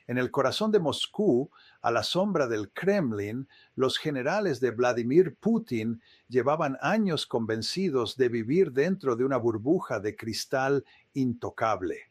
En el corazón de Moscú, a la sombra del Kremlin, los generales de Vladimir Putin llevaban años convencidos de vivir dentro de una burbuja de cristal intocable.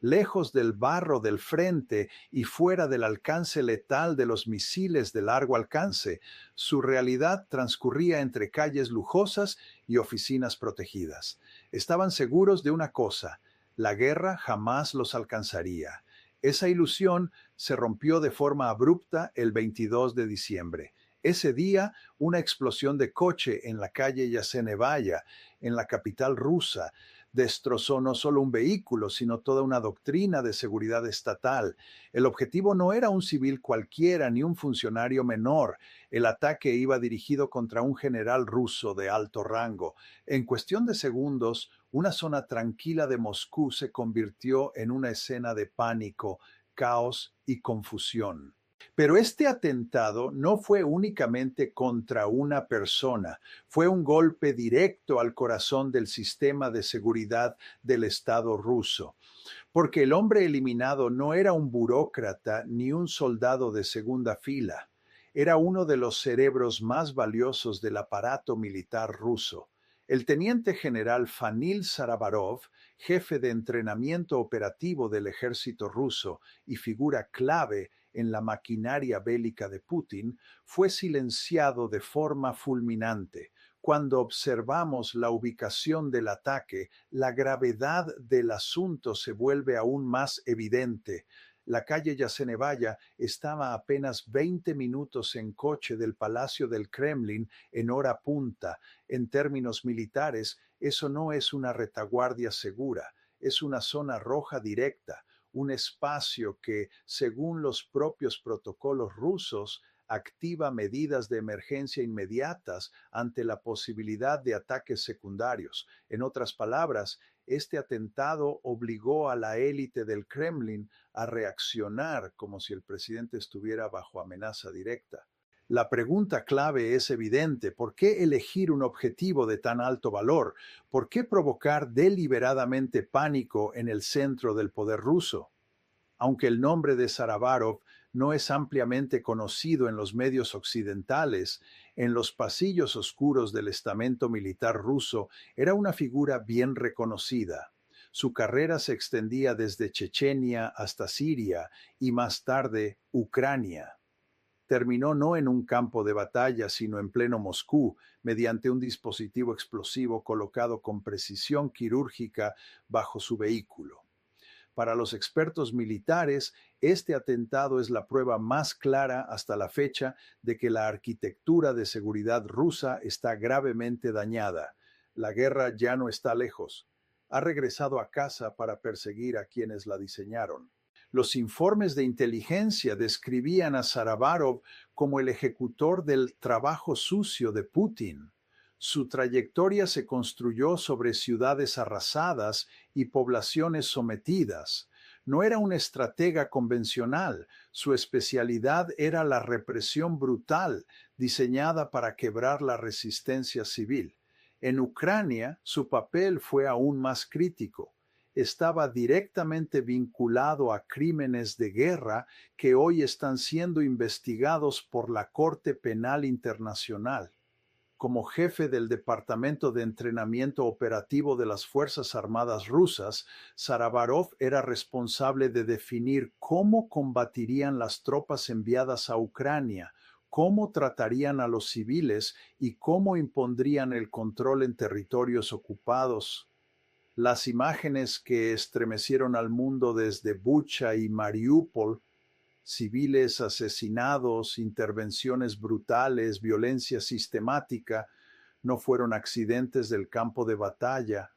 Lejos del barro del frente y fuera del alcance letal de los misiles de largo alcance, su realidad transcurría entre calles lujosas y oficinas protegidas. Estaban seguros de una cosa: la guerra jamás los alcanzaría. Esa ilusión se rompió de forma abrupta el 22 de diciembre. Ese día, una explosión de coche en la calle Yasenevaya, en la capital rusa, destrozó no solo un vehículo, sino toda una doctrina de seguridad estatal. El objetivo no era un civil cualquiera ni un funcionario menor. El ataque iba dirigido contra un general ruso de alto rango. En cuestión de segundos, una zona tranquila de Moscú se convirtió en una escena de pánico, caos y confusión. Pero este atentado no fue únicamente contra una persona, fue un golpe directo al corazón del sistema de seguridad del Estado ruso, porque el hombre eliminado no era un burócrata ni un soldado de segunda fila, era uno de los cerebros más valiosos del aparato militar ruso. El teniente general Fanil Saravarov, jefe de entrenamiento operativo del ejército ruso y figura clave en la maquinaria bélica de Putin, fue silenciado de forma fulminante. Cuando observamos la ubicación del ataque, la gravedad del asunto se vuelve aún más evidente. La calle Yasenevaya estaba a apenas 20 minutos en coche del Palacio del Kremlin en hora punta. En términos militares, eso no es una retaguardia segura, es una zona roja directa, un espacio que, según los propios protocolos rusos, activa medidas de emergencia inmediatas ante la posibilidad de ataques secundarios. En otras palabras, este atentado obligó a la élite del Kremlin a reaccionar como si el presidente estuviera bajo amenaza directa. La pregunta clave es evidente: ¿por qué elegir un objetivo de tan alto valor? ¿Por qué provocar deliberadamente pánico en el centro del poder ruso? Aunque el nombre de Saravarov no es ampliamente conocido en los medios occidentales, en los pasillos oscuros del estamento militar ruso era una figura bien reconocida. Su carrera se extendía desde Chechenia hasta Siria y más tarde Ucrania. Terminó no en un campo de batalla, sino en pleno Moscú, mediante un dispositivo explosivo colocado con precisión quirúrgica bajo su vehículo. Para los expertos militares, este atentado es la prueba más clara hasta la fecha de que la arquitectura de seguridad rusa está gravemente dañada. La guerra ya no está lejos. Ha regresado a casa para perseguir a quienes la diseñaron. Los informes de inteligencia describían a Saravarov como el ejecutor del trabajo sucio de Putin. Su trayectoria se construyó sobre ciudades arrasadas y poblaciones sometidas. No era un estratega convencional, su especialidad era la represión brutal, diseñada para quebrar la resistencia civil. En Ucrania, su papel fue aún más crítico. Estaba directamente vinculado a crímenes de guerra que hoy están siendo investigados por la Corte Penal Internacional. Como jefe del Departamento de Entrenamiento Operativo de las Fuerzas Armadas rusas, Saravarov era responsable de definir cómo combatirían las tropas enviadas a Ucrania, cómo tratarían a los civiles y cómo impondrían el control en territorios ocupados. Las imágenes que estremecieron al mundo desde Bucha y Mariupol, civiles asesinados, intervenciones brutales, violencia sistemática, no fueron accidentes del campo de batalla,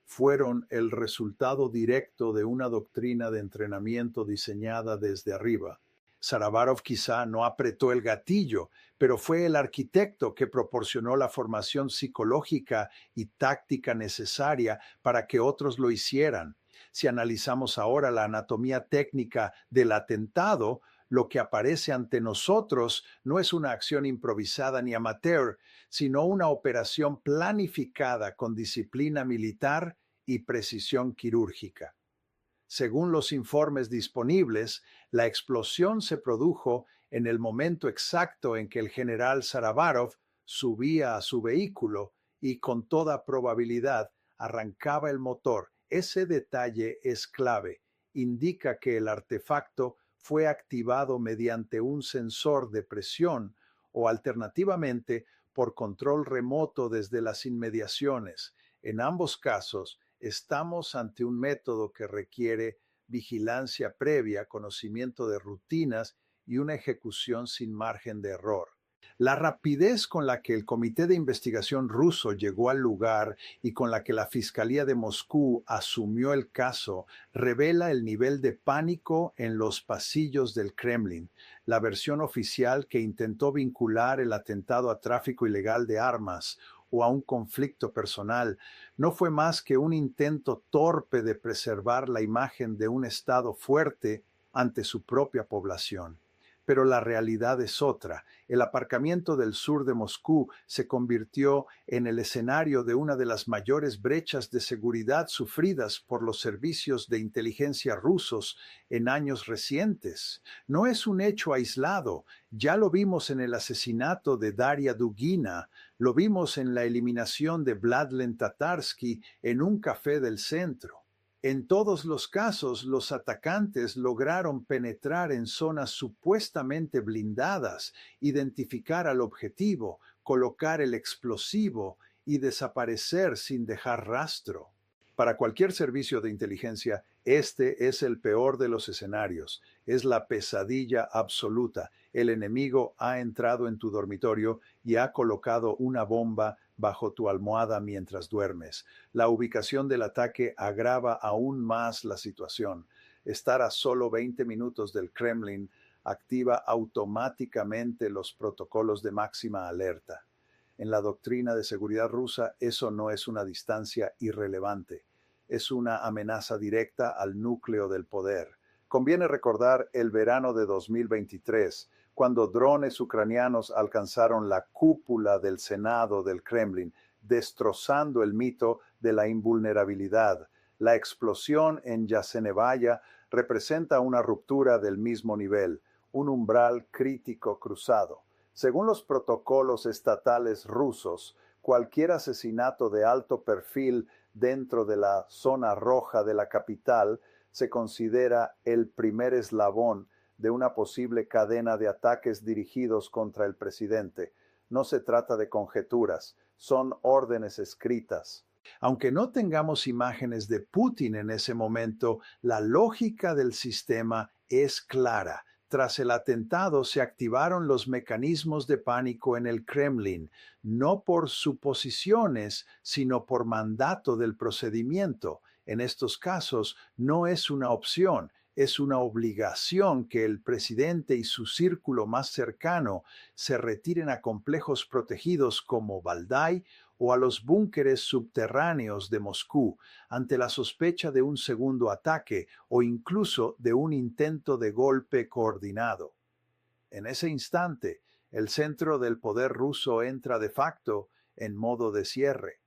fueron el resultado directo de una doctrina de entrenamiento diseñada desde arriba. Saravarov quizá no apretó el gatillo, pero fue el arquitecto que proporcionó la formación psicológica y táctica necesaria para que otros lo hicieran. Si analizamos ahora la anatomía técnica del atentado, lo que aparece ante nosotros no es una acción improvisada ni amateur, sino una operación planificada con disciplina militar y precisión quirúrgica. Según los informes disponibles, la explosión se produjo en el momento exacto en que el general Saravarov subía a su vehículo y con toda probabilidad arrancaba el motor. Ese detalle es clave. Indica que el artefacto fue activado mediante un sensor de presión o alternativamente por control remoto desde las inmediaciones. En ambos casos, estamos ante un método que requiere vigilancia previa, conocimiento de rutinas y una ejecución sin margen de error. La rapidez con la que el Comité de Investigación ruso llegó al lugar y con la que la Fiscalía de Moscú asumió el caso revela el nivel de pánico en los pasillos del Kremlin. La versión oficial, que intentó vincular el atentado a tráfico ilegal de armas o a un conflicto personal, no fue más que un intento torpe de preservar la imagen de un Estado fuerte ante su propia población. Pero la realidad es otra. El aparcamiento del sur de Moscú se convirtió en el escenario de una de las mayores brechas de seguridad sufridas por los servicios de inteligencia rusos en años recientes. No es un hecho aislado. Ya lo vimos en el asesinato de Daria Dugina, lo vimos en la eliminación de Vladlen Tatarsky en un café del centro. En todos los casos, los atacantes lograron penetrar en zonas supuestamente blindadas, identificar al objetivo, colocar el explosivo y desaparecer sin dejar rastro. Para cualquier servicio de inteligencia, este es el peor de los escenarios. Es la pesadilla absoluta. El enemigo ha entrado en tu dormitorio y ha colocado una bomba bajo tu almohada mientras duermes. La ubicación del ataque agrava aún más la situación. Estar a solo 20 minutos del Kremlin activa automáticamente los protocolos de máxima alerta. En la doctrina de seguridad rusa, eso no es una distancia irrelevante. Es una amenaza directa al núcleo del poder. Conviene recordar el verano de 2023, cuando drones ucranianos alcanzaron la cúpula del Senado del Kremlin, destrozando el mito de la invulnerabilidad. La explosión en Yasenevaya representa una ruptura del mismo nivel, un umbral crítico cruzado. Según los protocolos estatales rusos, cualquier asesinato de alto perfil dentro de la zona roja de la capital se considera el primer eslabón de una posible cadena de ataques dirigidos contra el presidente. No se trata de conjeturas, son órdenes escritas. Aunque no tengamos imágenes de Putin en ese momento, la lógica del sistema es clara. Tras el atentado se activaron los mecanismos de pánico en el Kremlin, no por suposiciones, sino por mandato del procedimiento. En estos casos no es una opción, es una obligación que el presidente y su círculo más cercano se retiren a complejos protegidos como Valdai o a los búnkeres subterráneos de Moscú ante la sospecha de un segundo ataque o incluso de un intento de golpe coordinado. En ese instante, el centro del poder ruso entra de facto en modo de cierre.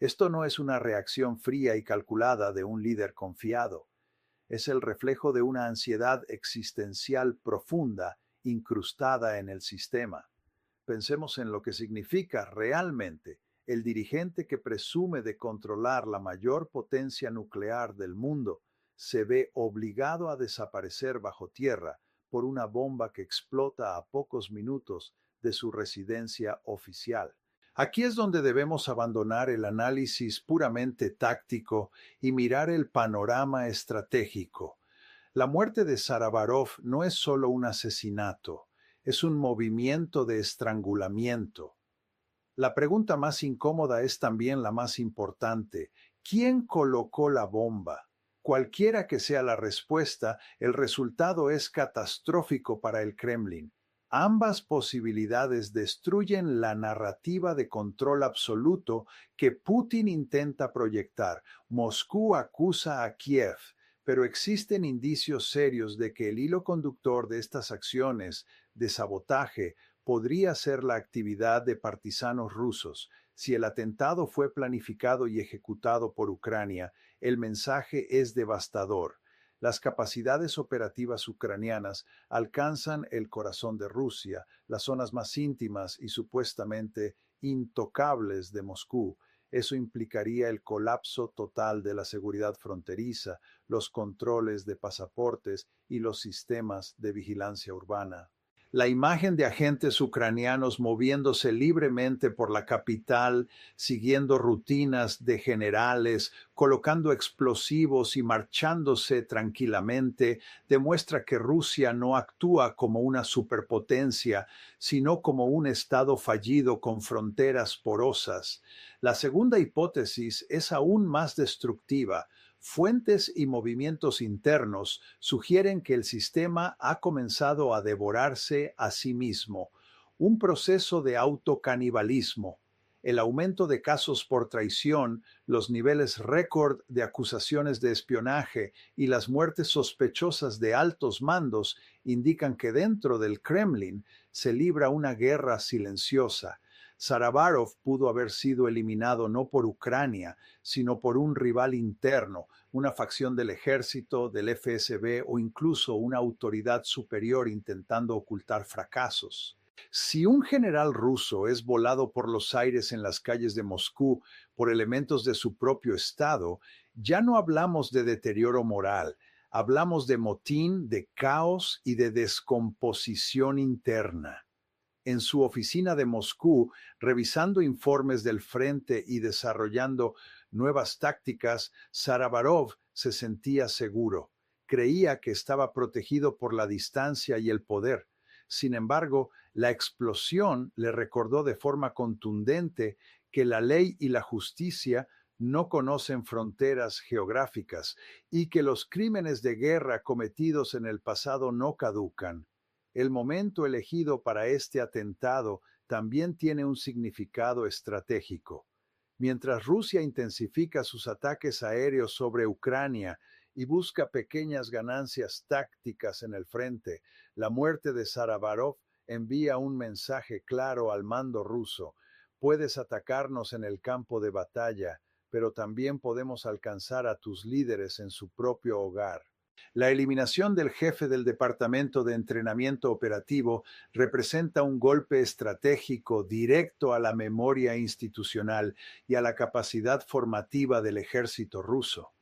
Esto no es una reacción fría y calculada de un líder confiado. Es el reflejo de una ansiedad existencial profunda incrustada en el sistema. Pensemos en lo que significa realmente el dirigente que presume de controlar la mayor potencia nuclear del mundo se ve obligado a desaparecer bajo tierra por una bomba que explota a pocos minutos de su residencia oficial. Aquí es donde debemos abandonar el análisis puramente táctico y mirar el panorama estratégico. La muerte de Saravarov no es solo un asesinato, es un movimiento de estrangulamiento. La pregunta más incómoda es también la más importante. ¿Quién colocó la bomba? Cualquiera que sea la respuesta, el resultado es catastrófico para el Kremlin. Ambas posibilidades destruyen la narrativa de control absoluto que Putin intenta proyectar. Moscú acusa a Kiev, pero existen indicios serios de que el hilo conductor de estas acciones de sabotaje podría ser la actividad de partisanos rusos. Si el atentado fue planificado y ejecutado por Ucrania, el mensaje es devastador. Las capacidades operativas ucranianas alcanzan el corazón de Rusia, las zonas más íntimas y supuestamente intocables de Moscú. Eso implicaría el colapso total de la seguridad fronteriza, los controles de pasaportes y los sistemas de vigilancia urbana. La imagen de agentes ucranianos moviéndose libremente por la capital, siguiendo rutinas de generales, colocando explosivos y marchándose tranquilamente, demuestra que Rusia no actúa como una superpotencia, sino como un estado fallido con fronteras porosas. La segunda hipótesis es aún más destructiva. Fuentes y movimientos internos sugieren que el sistema ha comenzado a devorarse a sí mismo, un proceso de autocanibalismo. El aumento de casos por traición, los niveles récord de acusaciones de espionaje y las muertes sospechosas de altos mandos indican que dentro del Kremlin se libra una guerra silenciosa. Saravarov pudo haber sido eliminado no por Ucrania, sino por un rival interno, una facción del ejército, del FSB o incluso una autoridad superior intentando ocultar fracasos. Si un general ruso es volado por los aires en las calles de Moscú por elementos de su propio estado, ya no hablamos de deterioro moral, hablamos de motín, de caos y de descomposición interna. En su oficina de Moscú, revisando informes del frente y desarrollando nuevas tácticas, Saravarov se sentía seguro. Creía que estaba protegido por la distancia y el poder. Sin embargo, la explosión le recordó de forma contundente que la ley y la justicia no conocen fronteras geográficas y que los crímenes de guerra cometidos en el pasado no caducan. El momento elegido para este atentado también tiene un significado estratégico. Mientras Rusia intensifica sus ataques aéreos sobre Ucrania y busca pequeñas ganancias tácticas en el frente, la muerte de Saravarov envía un mensaje claro al mando ruso: puedes atacarnos en el campo de batalla, pero también podemos alcanzar a tus líderes en su propio hogar. La eliminación del jefe del Departamento de Entrenamiento Operativo representa un golpe estratégico directo a la memoria institucional y a la capacidad formativa del ejército ruso.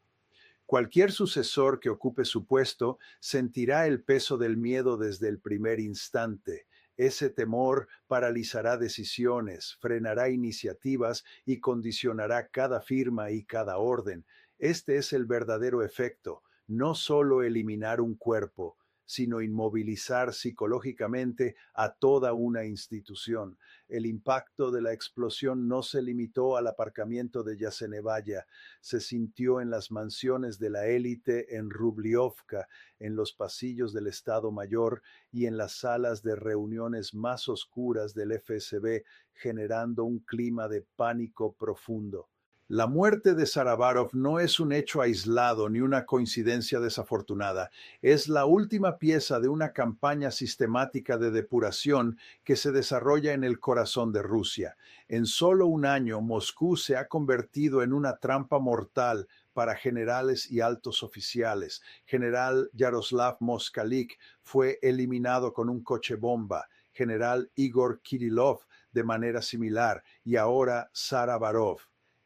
Cualquier sucesor que ocupe su puesto sentirá el peso del miedo desde el primer instante. Ese temor paralizará decisiones, frenará iniciativas y condicionará cada firma y cada orden. Este es el verdadero efecto: no solo eliminar un cuerpo, sino inmovilizar psicológicamente a toda una institución. El impacto de la explosión no se limitó al aparcamiento de Yasenevaya, se sintió en las mansiones de la élite en Rubliovka, en los pasillos del Estado Mayor y en las salas de reuniones más oscuras del FSB, generando un clima de pánico profundo. La muerte de Saravarov no es un hecho aislado ni una coincidencia desafortunada. Es la última pieza de una campaña sistemática de depuración que se desarrolla en el corazón de Rusia. En solo un año, Moscú se ha convertido en una trampa mortal para generales y altos oficiales. General Yaroslav Moskalik fue eliminado con un coche bomba. General Igor Kirillov de manera similar. Y ahora Saravarov.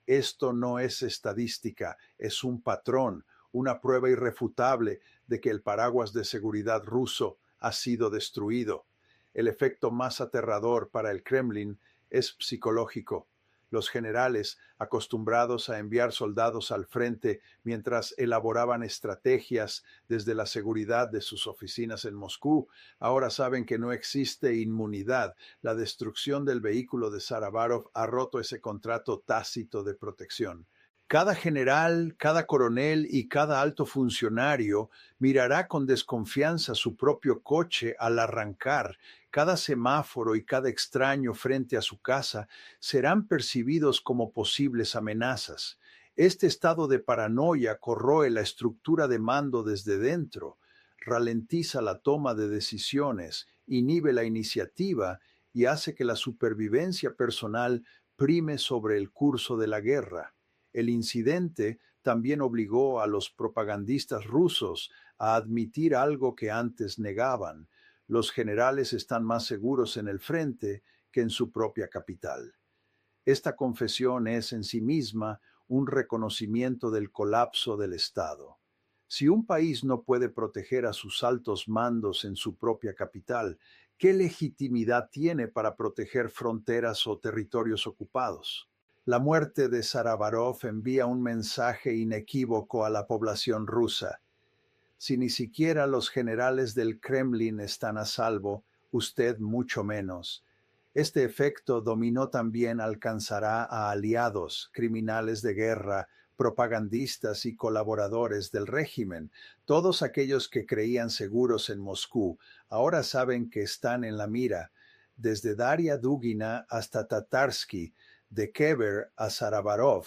Esto no es estadística, es un patrón, una prueba irrefutable de que el paraguas de seguridad ruso ha sido destruido. El efecto más aterrador para el Kremlin es psicológico. Los generales, acostumbrados a enviar soldados al frente mientras elaboraban estrategias desde la seguridad de sus oficinas en Moscú, ahora saben que no existe inmunidad. La destrucción del vehículo de Saravarov ha roto ese contrato tácito de protección. Cada general, cada coronel y cada alto funcionario mirará con desconfianza su propio coche al arrancar. Cada semáforo y cada extraño frente a su casa serán percibidos como posibles amenazas. Este estado de paranoia corroe la estructura de mando desde dentro, ralentiza la toma de decisiones, inhibe la iniciativa y hace que la supervivencia personal prime sobre el curso de la guerra. El incidente también obligó a los propagandistas rusos a admitir algo que antes negaban. Los generales están más seguros en el frente que en su propia capital. Esta confesión es en sí misma un reconocimiento del colapso del Estado. Si un país no puede proteger a sus altos mandos en su propia capital, ¿qué legitimidad tiene para proteger fronteras o territorios ocupados? La muerte de Saravarov envía un mensaje inequívoco a la población rusa. Si ni siquiera los generales del Kremlin están a salvo, usted mucho menos. Este efecto dominó también alcanzará a aliados, criminales de guerra, propagandistas y colaboradores del régimen. Todos aquellos que creían seguros en Moscú ahora saben que están en la mira. Desde Daria Dugina hasta Tatarsky, de Kever a Saravarov,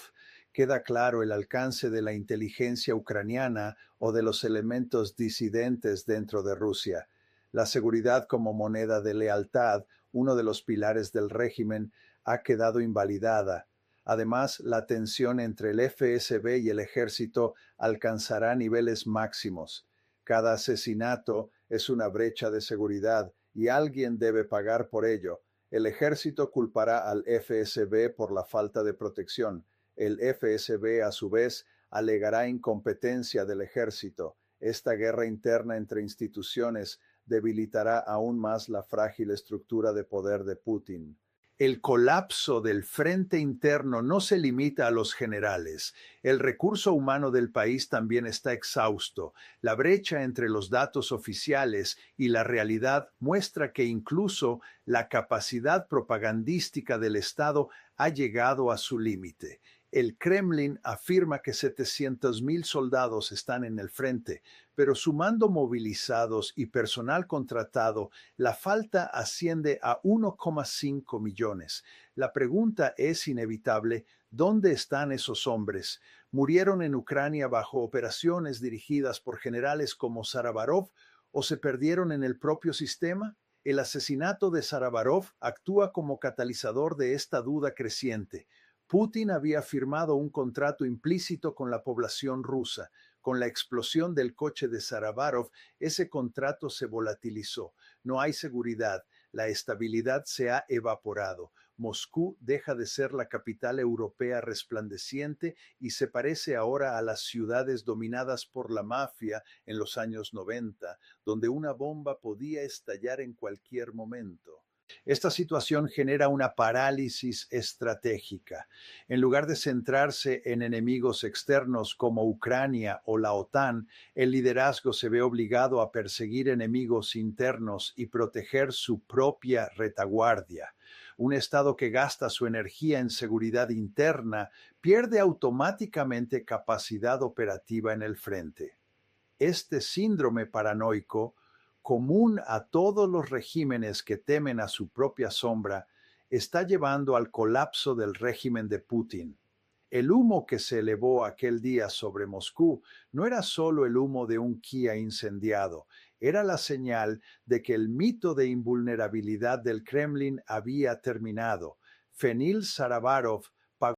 queda claro el alcance de la inteligencia ucraniana o de los elementos disidentes dentro de Rusia. La seguridad como moneda de lealtad, uno de los pilares del régimen, ha quedado invalidada. Además, la tensión entre el FSB y el ejército alcanzará niveles máximos. Cada asesinato es una brecha de seguridad y alguien debe pagar por ello. El ejército culpará al FSB por la falta de protección. El FSB, a su vez, alegará incompetencia del ejército. Esta guerra interna entre instituciones debilitará aún más la frágil estructura de poder de Putin. El colapso del frente interno no se limita a los generales. El recurso humano del país también está exhausto. La brecha entre los datos oficiales y la realidad muestra que incluso la capacidad propagandística del Estado ha llegado a su límite. El Kremlin afirma que 700,000 soldados están en el frente, pero sumando movilizados y personal contratado, la falta asciende a 1,5 millones. La pregunta es inevitable: ¿dónde están esos hombres? ¿Murieron en Ucrania bajo operaciones dirigidas por generales como Saravarov o se perdieron en el propio sistema? El asesinato de Saravarov actúa como catalizador de esta duda creciente. Putin había firmado un contrato implícito con la población rusa. Con la explosión del coche de Saravarov, ese contrato se volatilizó. No hay seguridad. La estabilidad se ha evaporado. Moscú deja de ser la capital europea resplandeciente y se parece ahora a las ciudades dominadas por la mafia en los años 90, donde una bomba podía estallar en cualquier momento. Esta situación genera una parálisis estratégica. En lugar de centrarse en enemigos externos como Ucrania o la OTAN, el liderazgo se ve obligado a perseguir enemigos internos y proteger su propia retaguardia. Un Estado que gasta su energía en seguridad interna pierde automáticamente capacidad operativa en el frente. Este síndrome paranoico, común a todos los regímenes que temen a su propia sombra, está llevando al colapso del régimen de Putin. El humo que se elevó aquel día sobre Moscú no era solo el humo de un Kia incendiado, era la señal de que el mito de invulnerabilidad del Kremlin había terminado. Fenil Saravarov